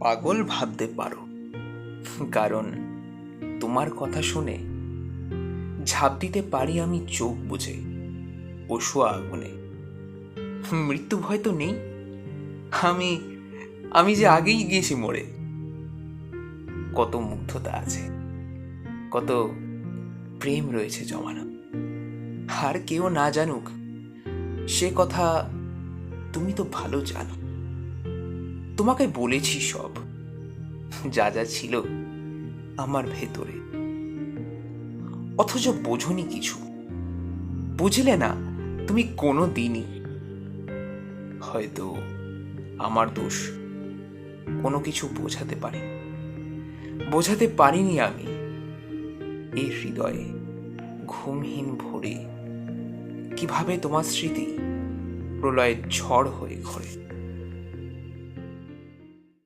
পাগল ভাবতে পারো, কারণ তোমার কথা শুনে ঝাঁপ দিতে পারি আমি চোখ বুজে পশুয়া আগুনে। মৃত্যু ভয় তো নেই, আমি আমি যে আগেই গিয়েছি মরে। কত মুগ্ধতা আছে, কত প্রেম রয়েছে জমানো, আর কেউ না জানুক সে কথা তুমি তো ভালো জানো। তোমাকে বলেছি সব, যা যা ছিল আমার ভেতরে, অথচ বোঝনি কিছু। বুঝলে না তুমি কোনো দিনই। হয়তো আমার দোষ, কোনো কিছু বোঝাতে পারিনি আমি এই হৃদয়ে ঘুমহীন ভোরে কিভাবে তোমার স্মৃতি প্রলয়ের ঝড় হয়ে ঘরে।